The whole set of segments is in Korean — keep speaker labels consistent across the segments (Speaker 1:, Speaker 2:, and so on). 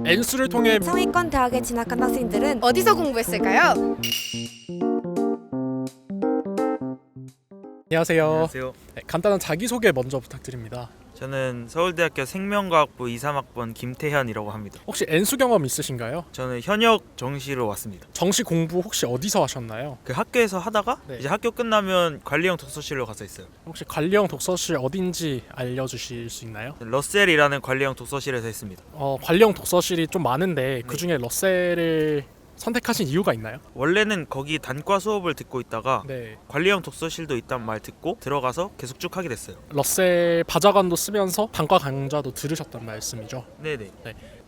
Speaker 1: N수를 통해
Speaker 2: 상위권 대학에 진학한 학생들은
Speaker 3: 어디서 공부했을까요?
Speaker 1: 안녕하세요.
Speaker 4: 안녕하세요.
Speaker 1: 네, 간단한 자기소개 먼저 부탁드립니다.
Speaker 4: 저는 서울대학교 생명과학부 23학번 김태현이라고 합니다.
Speaker 1: 혹시 N수 경험 있으신가요?
Speaker 4: 저는 현역 정시로 왔습니다.
Speaker 1: 정시 공부 혹시 어디서 하셨나요?
Speaker 4: 그 학교에서 하다가
Speaker 1: 네.
Speaker 4: 이제 학교 끝나면 관리형 독서실로 가서 있어요.
Speaker 1: 혹시 관리형 독서실 어딘지 알려주실 수 있나요?
Speaker 4: 러셀이라는 관리형 독서실에서 했습니다.
Speaker 1: 관리형 독서실이 좀 많은데
Speaker 4: 네.
Speaker 1: 그중에 러셀을 선택하신 이유가 있나요?
Speaker 4: 원래는 거기 단과 수업을 듣고 있다가
Speaker 1: 네.
Speaker 4: 관리형 독서실도 있단 말 듣고 들어가서 계속 쭉 하게 됐어요.
Speaker 1: 러셀 바자관도 쓰면서 단과 강좌도 들으셨단 말씀이죠.
Speaker 4: 네네.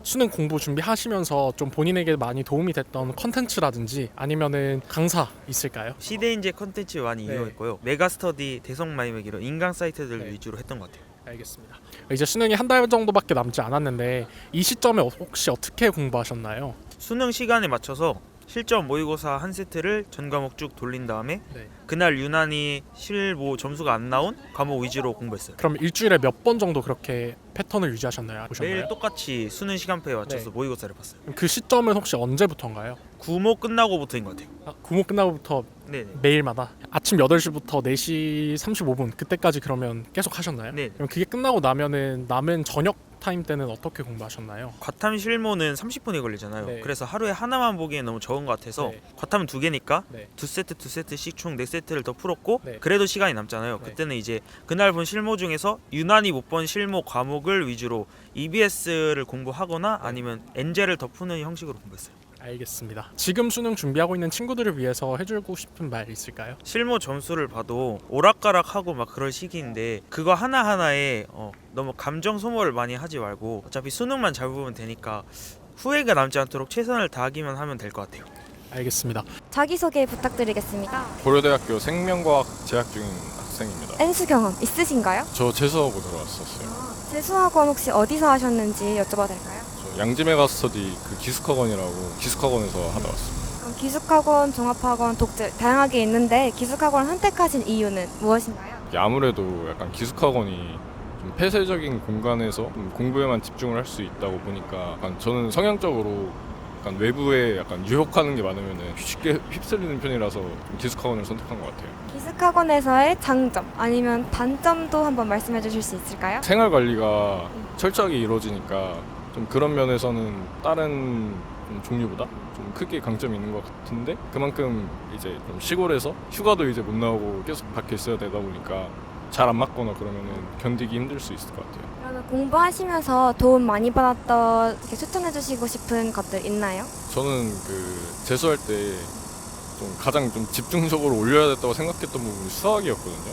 Speaker 1: 수능 공부 준비하시면서 좀 본인에게 많이 도움이 됐던 컨텐츠라든지 아니면은 강사 있을까요?
Speaker 4: 시대인재 컨텐츠 많이
Speaker 1: 네.
Speaker 4: 이용했고요. 메가스터디, 대성마이맥 이런 인강 사이트들
Speaker 1: 네.
Speaker 4: 위주로 했던 것 같아요.
Speaker 1: 알겠습니다. 이제 수능이 한 달 정도밖에 남지 않았는데 이 시점에 혹시 어떻게 공부하셨나요?
Speaker 4: 수능 시간에 맞춰서 실전 모의고사 한 세트를 전 과목 쭉 돌린 다음에
Speaker 1: 네.
Speaker 4: 그날 유난히 실무 점수가 안 나온 과목 위주로 공부했어요.
Speaker 1: 그럼 일주일에 몇 번 정도 그렇게 패턴을 유지하셨나요? 보셨나요?
Speaker 4: 매일 똑같이 수능 시간표에 맞춰서
Speaker 1: 네.
Speaker 4: 모의고사를 봤어요.
Speaker 1: 그 시점은 혹시 언제부터인가요?
Speaker 4: 구모 끝나고부터인 것 같아요.
Speaker 1: 구모 끝나고부터
Speaker 4: 네네.
Speaker 1: 매일마다 아침 8시부터 4시 35분 그때까지 그러면 계속 하셨나요?
Speaker 4: 네.
Speaker 1: 그럼 그게 끝나고 나면은 남은 저녁 타임 때는 어떻게 공부하셨나요?
Speaker 4: 과탐 실무는 30분이 걸리잖아요.
Speaker 1: 네.
Speaker 4: 그래서 하루에 하나만 보기엔 너무 적은 것 같아서
Speaker 1: 네.
Speaker 4: 과탐은 2개니까
Speaker 1: 네.
Speaker 4: 두 세트씩 총 4세트를 더 풀었고
Speaker 1: 네.
Speaker 4: 그래도 시간이 남잖아요.
Speaker 1: 네.
Speaker 4: 그때는 이제 그날 본 실무 중에서 유난히 못 본 실무 과목을 위주로 EBS를 공부하거나 아니면 엔젤을 더 푸는 형식으로 공부했어요.
Speaker 1: 알겠습니다. 지금 수능 준비하고 있는 친구들을 위해서 해주고 싶은 말 있을까요?
Speaker 4: 실무 점수를 봐도 오락가락하고 막 그럴 시기인데 그거 하나하나에 너무 감정 소모를 많이 하지 말고 어차피 수능만 잘 보면 되니까 후회가 남지 않도록 최선을 다하기만 하면 될 것 같아요.
Speaker 1: 알겠습니다.
Speaker 2: 자기소개 부탁드리겠습니다.
Speaker 5: 고려대학교 생명과학 재학 중인 학생입니다.
Speaker 2: N수 경험 있으신가요?
Speaker 5: 저 재수하고 들어왔었어요.
Speaker 2: 재수학원 혹시 어디서 하셨는지 여쭤봐도 될까요?
Speaker 5: 저 양지메가스터디 그 기숙학원이라고 기숙학원에서 하다 왔습니다.
Speaker 2: 그럼 기숙학원, 종합학원, 독재 다양하게 있는데 기숙학원을 선택하신 이유는 무엇인가요?
Speaker 5: 이게 아무래도 약간 기숙학원이 좀 폐쇄적인 공간에서 좀 공부에만 집중을 할 수 있다고 보니까 약간 저는 성향적으로 약간 외부에 약간 유혹하는 게 많으면 쉽게 휩쓸리는 편이라서 좀 기숙학원을 선택한 것 같아요.
Speaker 2: 기숙학원에서의 장점 아니면 단점도 한번 말씀해 주실 수 있을까요?
Speaker 5: 생활 관리가 철저하게 이루어지니까 좀 그런 면에서는 다른 좀 종류보다 좀 크게 강점이 있는 것 같은데 그만큼 이제 좀 시골에서 휴가도 이제 못 나오고 계속 밖에 있어야 되다 보니까 잘 안 맞거나 그러면은 견디기 힘들 수 있을 것 같아요.
Speaker 2: 그러면 공부하시면서 도움 많이 받았던 이렇게 추천해 주시고 싶은 것들 있나요?
Speaker 5: 저는 그 재수할 때 좀 가장 좀 집중적으로 올려야 됐다고 생각했던 부분이 수학이었거든요.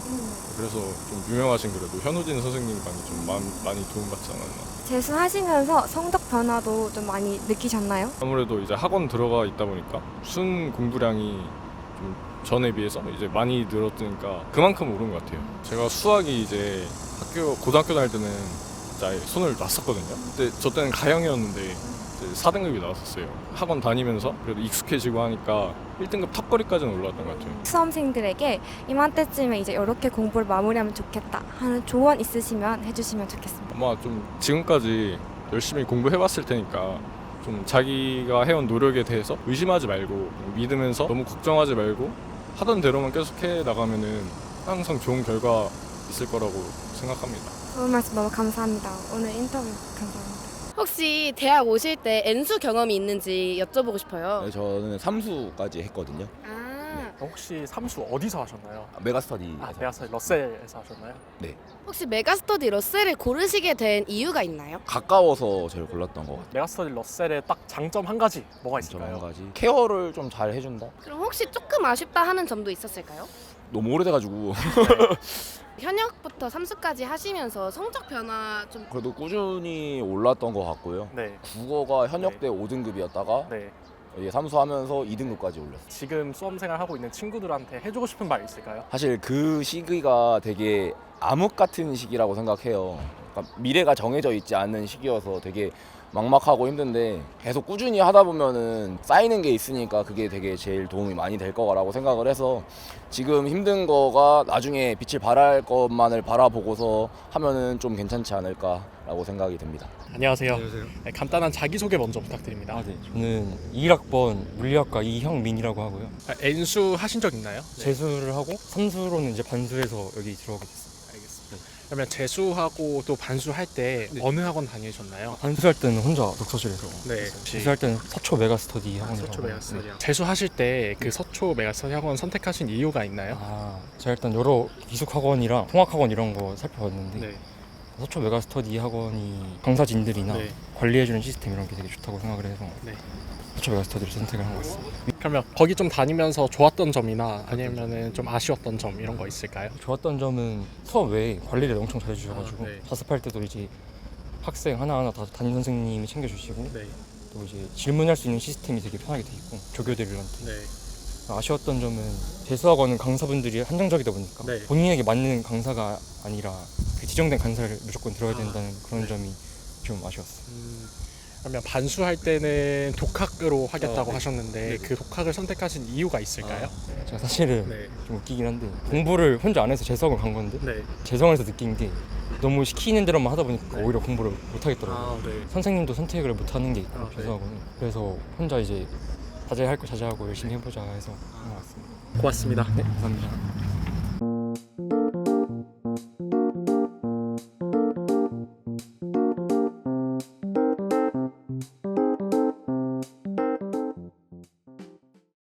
Speaker 5: 그래서 좀 유명하신 그래도 현우진 선생님과는 좀 많이 도움받지 않았나.
Speaker 2: 재수하시면서 성적 변화도 좀 많이 느끼셨나요?
Speaker 5: 아무래도 이제 학원 들어가 있다 보니까 순 공부량이 좀 전에 비해서 이제 많이 늘었으니까 그만큼 오른 것 같아요. 제가 수학이 이제 고등학교 다닐 때는 진짜 아예 손을 놨었거든요. 근데 저 때는 가형이었는데 4등급이 나왔었어요. 학원 다니면서 그래도 익숙해지고 하니까 1등급 탑거리까지는 올라왔던 것 같아요.
Speaker 2: 수험생들에게 이맘때쯤에 이제 이렇게 공부를 마무리하면 좋겠다 하는 조언 있으시면 해주시면 좋겠습니다.
Speaker 5: 아마 좀 지금까지 열심히 공부해봤을 테니까 좀 자기가 해온 노력에 대해서 의심하지 말고 믿으면서 너무 걱정하지 말고 하던 대로만 계속 해 나가면은 항상 좋은 결과 있을 거라고 생각합니다.
Speaker 2: 좋은 말씀 너무 감사합니다. 오늘 인터뷰 감사합니다.
Speaker 3: 혹시 대학 오실 때 N수 경험이 있는지 여쭤보고 싶어요.
Speaker 6: 네, 저는 3수까지 했거든요.
Speaker 1: 혹시 삼수 어디서 하셨나요?
Speaker 6: 메가스터디.
Speaker 1: 내가 사실 러셀에서 하셨나요?
Speaker 3: 혹시 메가스터디 러셀을 고르시게 된 이유가 있나요?
Speaker 6: 가까워서 제일 골랐던 것 같아요.
Speaker 1: 메가스터디 러셀의 딱 장점 한 가지 뭐가
Speaker 6: 좀
Speaker 1: 있을까요?
Speaker 6: 한 가지 케어를 좀 잘 해준다.
Speaker 3: 그럼 혹시 조금 아쉽다 하는 점도 있었을까요?
Speaker 6: 너무 오래돼가지고
Speaker 3: 현역부터 삼수까지 하시면서 성적 변화 좀
Speaker 6: 그래도 꾸준히 올랐던 것 같고요.
Speaker 1: 네.
Speaker 6: 국어가 현역 때 5등급이었다가
Speaker 1: 네.
Speaker 6: 이제 3수하면서 2등급까지 올렸어요.
Speaker 1: 지금 수험생활 하고 있는 친구들한테 해주고 싶은 말 있을까요?
Speaker 6: 사실 그 시기가 되게 암흑 같은 시기라고 생각해요. 그러니까 미래가 정해져 있지 않은 시기여서 되게 막막하고 힘든데 계속 꾸준히 하다 보면은 쌓이는 게 있으니까 그게 되게 제일 도움이 많이 될 거라고 생각을 해서 지금 힘든 거가 나중에 빛을 발할 것만을 바라보고서 하면은 좀 괜찮지 않을까라고 생각이 듭니다.
Speaker 1: 안녕하세요. 네, 간단한 자기소개 먼저 부탁드립니다.
Speaker 7: 네. 저는 21학번 물리학과 이형민이라고 하고요.
Speaker 1: N수 하신 적 있나요?
Speaker 7: 재수를 하고 삼수로는 이제 반수해서 여기 들어오게 됐어요.
Speaker 1: 알겠습니다. 그러면 재수하고 또 반수할 때 어느 학원 다니셨나요?
Speaker 7: 반수할 때는 혼자 독서실에서,
Speaker 1: 네.
Speaker 7: 재수할 때는 서초 메가스터디 학원이라고.
Speaker 1: 서초 메가스터디.
Speaker 7: 네.
Speaker 1: 재수하실 때 그 서초 메가스터디 학원 선택하신 이유가 있나요?
Speaker 7: 제가 일단 여러 기숙 학원이랑 통학 학원 이런 거 살펴봤는데
Speaker 1: 네.
Speaker 7: 서초 메가스터디 학원이 강사진들이나
Speaker 1: 네.
Speaker 7: 관리해주는 시스템 이런 게 되게 좋다고 생각을 해서
Speaker 1: 네.
Speaker 7: 서초 메가스터디를 선택을 한 것 같습니다.
Speaker 1: 그러면 거기 좀 다니면서 좋았던 점이나 아니면은 좀 아쉬웠던 점 이런 거 있을까요?
Speaker 7: 좋았던 점은 수업 외에 관리를 엄청 잘해주셔가지고
Speaker 1: 네.
Speaker 7: 자습할 때도 이제 학생 하나하나 다 담임 선생님이 챙겨주시고
Speaker 1: 네.
Speaker 7: 또 이제 질문할 수 있는 시스템이 되게 편하게 돼 있고 조교들한테.
Speaker 1: 네.
Speaker 7: 아쉬웠던 점은 재수학원은 강사분들이 한정적이다 보니까
Speaker 1: 네.
Speaker 7: 본인에게 맞는 강사가 아니라 그 지정된 강사를 무조건 들어야 된다는 그런 점이 좀 아쉬웠어요.
Speaker 1: 그러면 반수할 때는 독학으로 하겠다고
Speaker 7: 네.
Speaker 1: 하셨는데 그 독학을 선택하신 이유가 있을까요?
Speaker 7: 제가 사실은
Speaker 1: 네.
Speaker 7: 좀 웃기긴 한데 공부를 혼자 안 해서 재수학원 간 건데
Speaker 1: 네.
Speaker 7: 재수학원에서 느낀 게 너무 시키는 대로만 하다 보니까
Speaker 1: 네.
Speaker 7: 오히려 공부를 못 하겠더라고요.
Speaker 1: 네.
Speaker 7: 선생님도 선택을 못 하는 게 있고
Speaker 1: 네.
Speaker 7: 재수학원은. 그래서 혼자 이제 자제할 거 자제하고 열심히 해보자 해서 한 것 같습니다.
Speaker 1: 고맙습니다.
Speaker 7: 네, 감사합니다.